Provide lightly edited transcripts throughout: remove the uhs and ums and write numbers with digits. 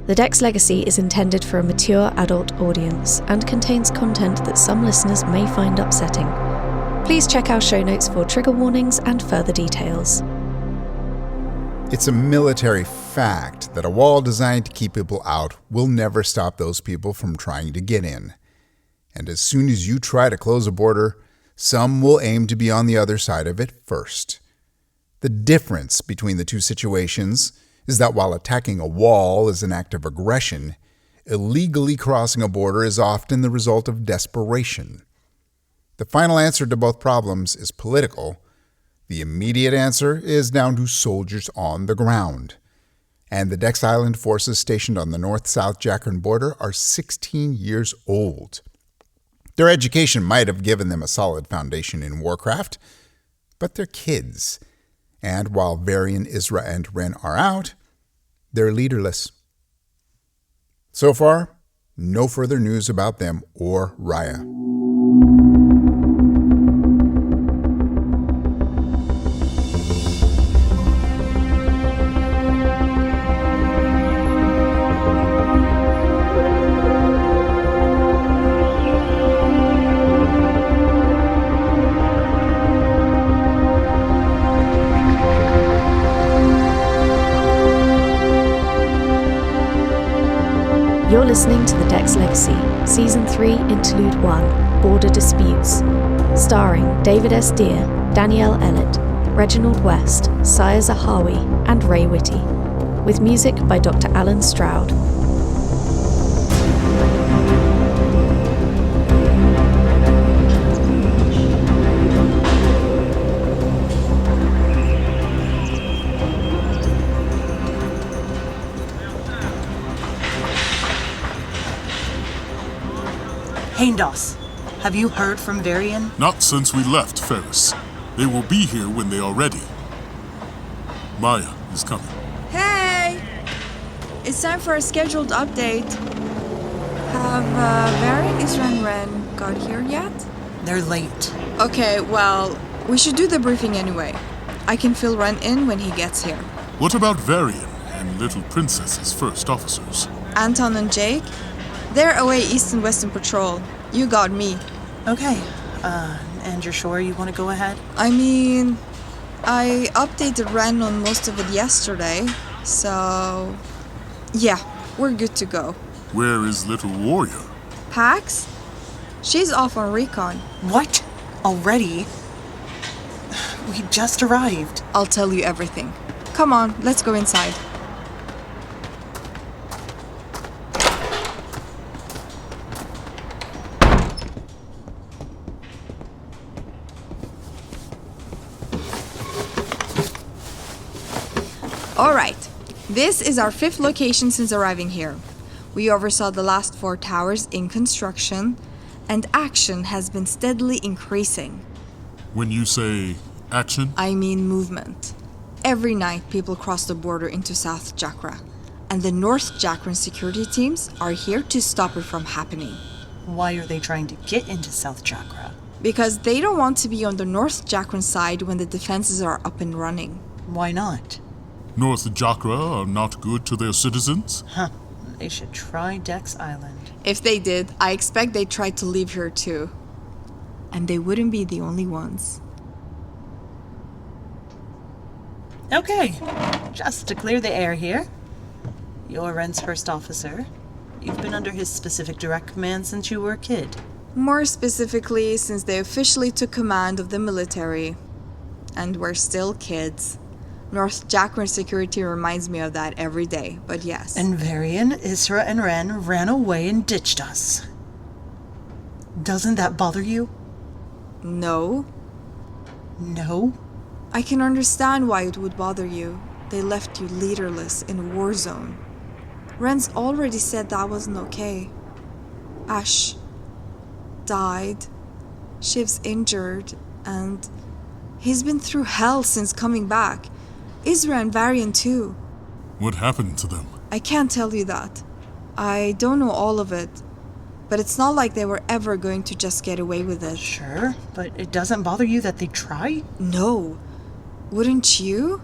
The Dex Legacy is intended for a mature adult audience and contains content that some listeners may find upsetting. Please check our show notes for trigger warnings and further details. It's a military fact that a wall designed to keep people out will never stop those people from trying to get in. And as soon as you try to close a border, some will aim to be on the other side of it first. The difference between the two situations is that while attacking a wall is an act of aggression, illegally crossing a border is often the result of desperation. The final answer to both problems is political. The immediate answer is down to soldiers on the ground. And the Dex Island forces stationed on the north-south Jakhran border are 16 years old. Their education might have given them a solid foundation in warcraft, but they're kids. And while Varian, Isra and Ren are out, they're leaderless. So far, no further news about them or Raya. You're listening to the Dex Legacy, Season 3, Interlude 1, Border Disputes, starring David S. Deer, Danyelle Ellett, Reginald West, Sire Zahawi, and Rae Witte, with music by Dr. Alan Stroud. Hayndos, have you heard from Varian? Not since we left, Farris. They will be here when they are ready. Maya is coming. Hey! It's time for a scheduled update. Have Varian, Isra and Ren got here yet? They're late. Okay, well, we should do the briefing anyway. I can fill Ren in when he gets here. What about Varian and Little Princess's first officers? Anton and Jake? They're away east and west in patrol. You got me. Okay, and you're sure you want to go ahead? I mean, I updated Ren on most of it yesterday, so... yeah, we're good to go. Where is Little Warrior? Pax? She's off on recon. What? Already? We just arrived. I'll tell you everything. Come on, let's go inside. Alright, this is our 5th location since arriving here. We oversaw the last 4 towers in construction, and action has been steadily increasing. When you say action? I mean movement. Every night people cross the border into South Jakhran, and the North Jakhran security teams are here to stop it from happening. Why are they trying to get into South Jakhran? Because they don't want to be on the North Jakhran side when the defenses are up and running. Why not? North Jakhran are not good to their citizens? Huh. They should try Dex Island. If they did, I expect they'd try to leave here too. And they wouldn't be the only ones. Okay, just to clear the air here. You're Ren's first officer. You've been under his specific direct command since you were a kid. More specifically, since they officially took command of the military. And we're still kids. North Jakhran security reminds me of that every day, but yes. And Varian, Isra and Ren ran away and ditched us. Doesn't that bother you? No. No? I can understand why it would bother you. They left you leaderless in a war zone. Ren's already said that wasn't okay. Ash died. Shiv's injured, and he's been through hell since coming back. Isra and Varian too. What happened to them? I can't tell you that. I don't know all of it. But it's not like they were ever going to just get away with it. Sure, but it doesn't bother you that they try? No. Wouldn't you?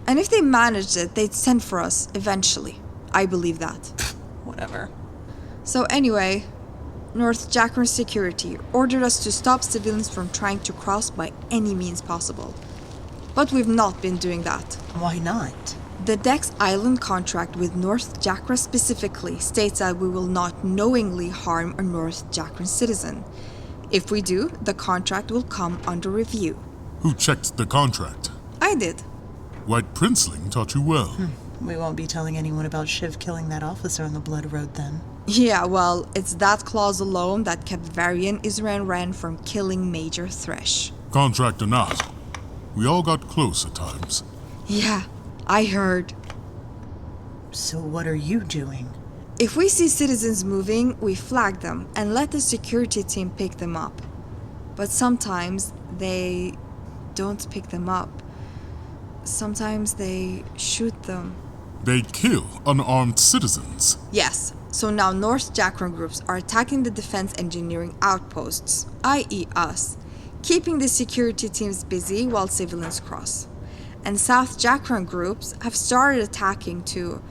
And if they managed it, they'd send for us, eventually. I believe that. Whatever. So anyway, North Jakhran security ordered us to stop civilians from trying to cross by any means possible. But we've not been doing that. Why not? The Dex Island contract with North Jakhran specifically states that we will not knowingly harm a North Jakhran citizen. If we do, the contract will come under review. Who checked the contract? I did. White Princeling taught you well. We won't be telling anyone about Shiv killing that officer on the Blood Road then. Yeah, well, it's that clause alone that kept Varian, Isra and Ren from killing Major Thresh. Contract or not, we all got close at times. Yeah, I heard. So what are you doing? If we see citizens moving, we flag them and let the security team pick them up. But sometimes they don't pick them up. Sometimes they shoot them. They kill unarmed citizens. Yes, so now North Jakhran groups are attacking the defense engineering outposts, i.e. us, keeping the security teams busy while civilians cross. And South Jakhran groups have started attacking too,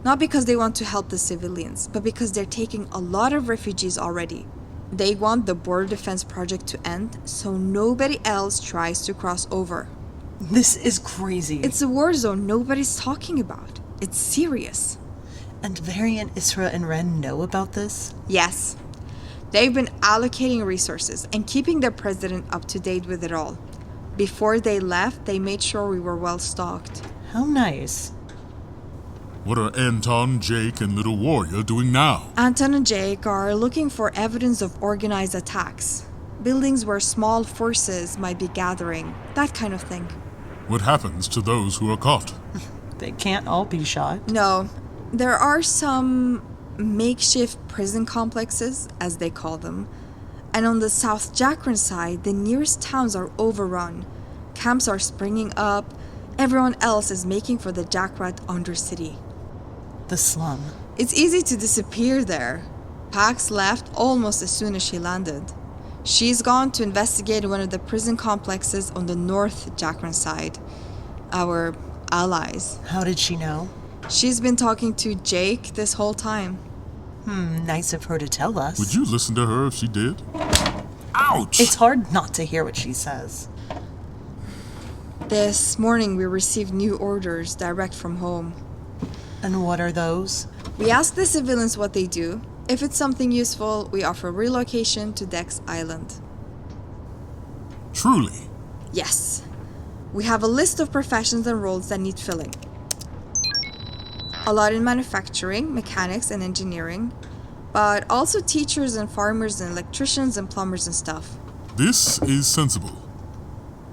not because they want to help the civilians, but because they're taking a lot of refugees already. They want the border defense project to end so nobody else tries to cross over. This is crazy. It's a war zone nobody's talking about. It's serious. And Varian, Isra and Ren know about this? Yes. They've been allocating resources and keeping their president up to date with it all. Before they left, they made sure we were well stocked. How nice. What are Anton, Jake, and Little Warrior doing now? Anton and Jake are looking for evidence of organized attacks. Buildings where small forces might be gathering. That kind of thing. What happens to those who are caught? They can't all be shot. No. There are some makeshift prison complexes, as they call them. And on the South Jakhran side, the nearest towns are overrun. Camps are springing up. Everyone else is making for the Jakhran Undercity. The slum. It's easy to disappear there. Pax left almost as soon as she landed. She's gone to investigate one of the prison complexes on the North Jakhran side. Our allies. How did she know? She's been talking to Jake this whole time. Nice of her to tell us. Would you listen to her if she did? Ouch! It's hard not to hear what she says. This morning we received new orders direct from home. And what are those? We ask the civilians what they do. If it's something useful, we offer relocation to Dex Island. Truly? Yes. We have a list of professions and roles that need filling. A lot in manufacturing, mechanics, and engineering, but also teachers and farmers and electricians and plumbers and stuff. This is sensible.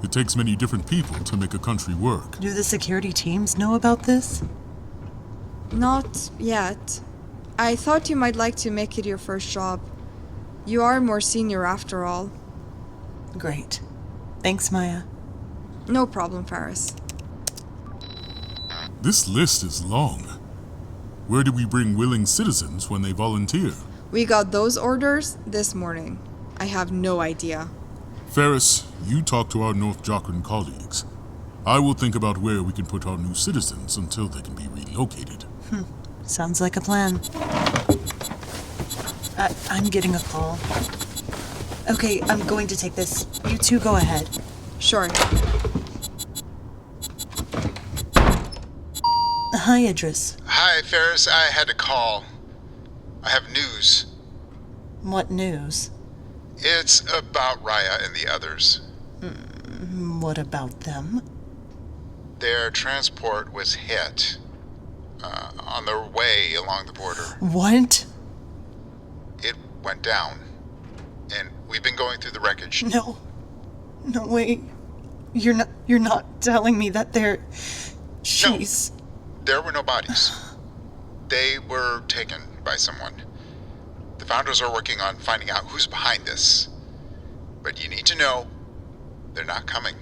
It takes many different people to make a country work. Do the security teams know about this? Not yet. I thought you might like to make it your first job. You are more senior after all. Great. Thanks, Maya. No problem, Farris. This list is long. Where do we bring willing citizens when they volunteer? We got those orders this morning. I have no idea. Farris, you talk to our North Jakhran colleagues. I will think about where we can put our new citizens until they can be relocated. Sounds like a plan. I'm getting a call. Okay, I'm going to take this. You two go ahead. Sure. Hi, Idris. Hi, Farris. I had a call. I have news. What news? It's about Raya and the others. What about them? Their transport was hit on their way along the border. What? It went down, and we've been going through the wreckage. No way. You're not telling me that they're... Jeez. No, there were no bodies. They were taken by someone. The founders are working on finding out who's behind this. But you need to know, they're not coming.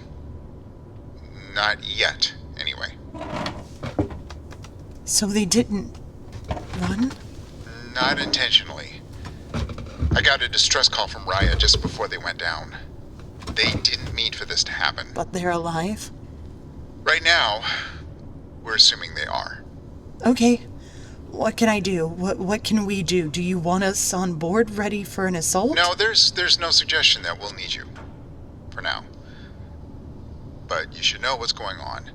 Not yet, anyway. So they didn't run? Not intentionally. I got a distress call from Raya just before they went down. They didn't mean for this to happen. But they're alive? Right now, we're assuming they are. Okay. What can I do? What can we do? Do you want us on board ready for an assault? No, there's no suggestion that we'll need you. For now. But you should know what's going on.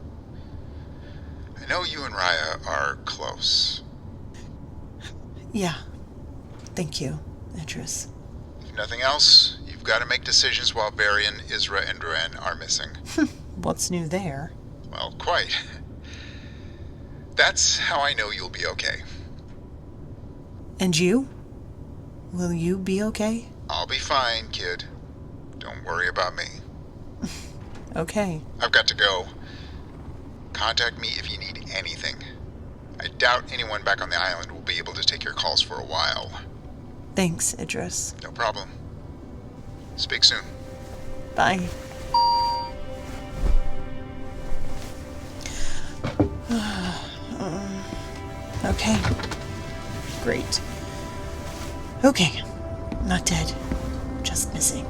I know you and Raya are close. Yeah. Thank you, Idris. If nothing else, you've got to make decisions while Varian, Isra and Ren are missing. What's new there? Well, quite. That's how I know you'll be okay. And you? Will you be okay? I'll be fine, kid. Don't worry about me. Okay. I've got to go. Contact me if you need anything. I doubt anyone back on the island will be able to take your calls for a while. Thanks, Idris. No problem. Speak soon. Bye. Okay. Great. Okay. Not dead. Just missing.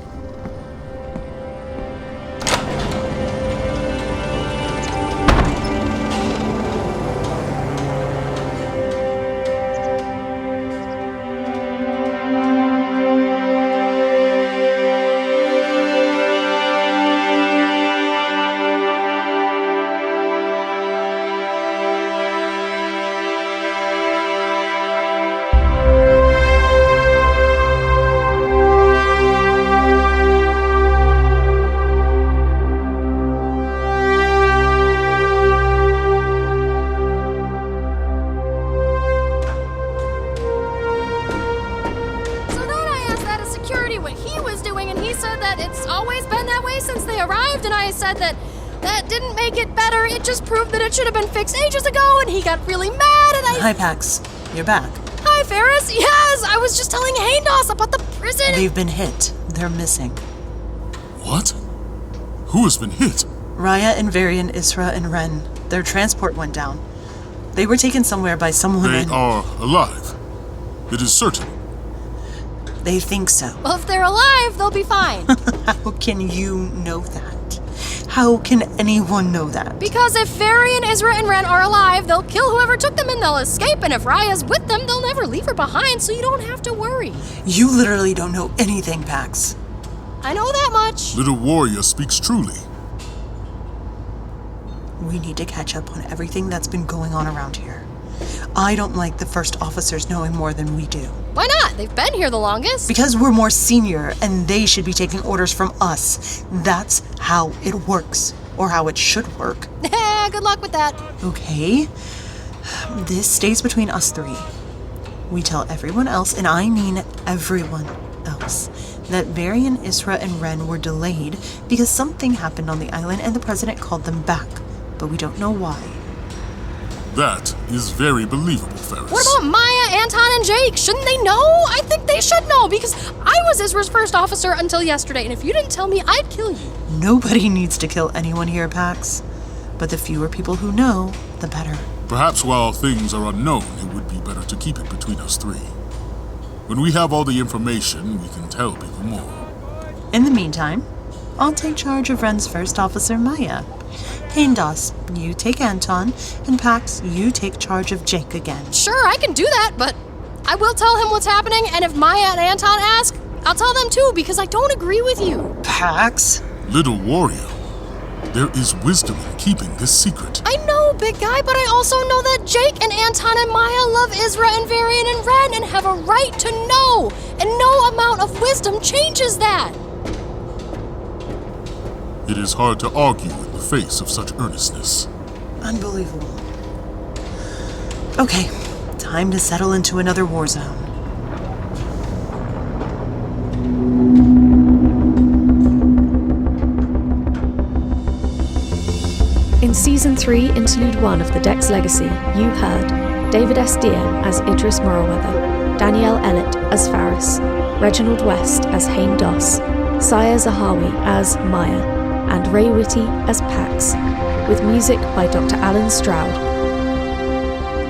Should have been fixed ages ago, and he got really mad, and Hi, Pax. You're back. Hi, Farris. Yes, I was just telling Hayn about the prison. They've been hit. They're missing. What? Who has been hit? Raya and Varian, Isra and Ren. Their transport went down. They were taken somewhere by someone. They are alive. It is certain. They think so. Well, if they're alive, they'll be fine. How can you know that? How can anyone know that? Because if Varian, Isra, and Ren are alive, they'll kill whoever took them and they'll escape. And if Raya's with them, they'll never leave her behind, so you don't have to worry. You literally don't know anything, Pax. I know that much. Little warrior speaks truly. We need to catch up on everything that's been going on around here. I don't like the first officers knowing more than we do. Why not? They've been here the longest. Because we're more senior, and they should be taking orders from us. That's how it works. Or how it should work. Good luck with that. Okay. This stays between us three. We tell everyone else, and I mean everyone else, that Varian, Isra, and Ren were delayed because something happened on the island and the president called them back. But we don't know why. That is very believable, Farris. What about Maya, Anton, and Jake? Shouldn't they know? I think they should know, because I was Isra's first officer until yesterday, and if you didn't tell me, I'd kill you. Nobody needs to kill anyone here, Pax. But the fewer people who know, the better. Perhaps while things are unknown, it would be better to keep it between us three. When we have all the information, we can tell people more. In the meantime, I'll take charge of Ren's first officer, Maya. Hayndos, you take Anton, and Pax, you take charge of Jake again. Sure, I can do that, but I will tell him what's happening, and if Maya and Anton ask, I'll tell them too, because I don't agree with you. Pax? Little warrior, there is wisdom in keeping this secret. I know, big guy, but I also know that Jake and Anton and Maya love Isra and Varian and Ren and have a right to know, and no amount of wisdom changes that. It is hard to argue in the face of such earnestness. Unbelievable. Okay, time to settle into another war zone. In Season 3, Interlude 1 of the Dex Legacy, you heard David S. Deer as Idris Morrowether, Danyelle Ellett as Farris, Reginald West as Hayn Doss, Zahawi as Maya, and Rae Witte as Pax, with music by Dr. Alan Stroud.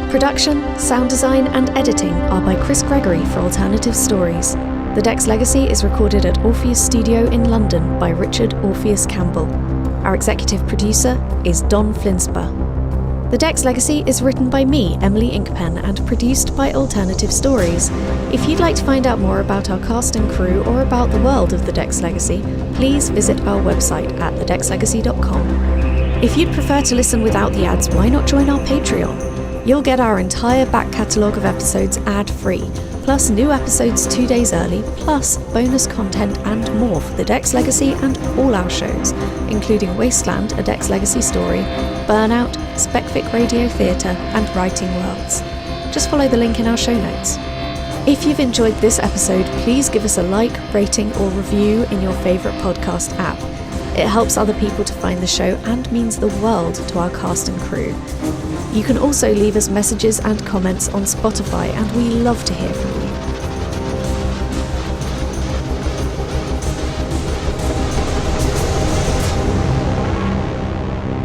Production, sound design, and editing are by Chris Gregory for Alternative Stories. The Dex Legacy is recorded at Orpheus Studio in London by Richard Orpheus Campbell. Our executive producer is Don Flinspach. The Dex Legacy is written by me, Emily Inkpen, and produced by Alternative Stories. If you'd like to find out more about our cast and crew or about the world of the Dex Legacy, please visit our website at thedexlegacy.com. If you'd prefer to listen without the ads, why not join our Patreon? You'll get our entire back catalogue of episodes ad-free, plus new episodes 2 days early, plus bonus content and more for the Dex Legacy and all our shows, including Wasteland, a Dex Legacy Story, Burnout, Spec Radio Theatre, and Writing Worlds. Just follow the link in our show notes. If you've enjoyed this episode, please give us a like, rating, or review in your favourite podcast app. It helps other people to find the show and means the world to our cast and crew. You can also leave us messages and comments on Spotify, and we love to hear from you.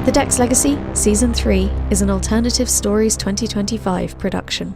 The Dex Legacy, Season 3, is an Alternative Stories 2025 production.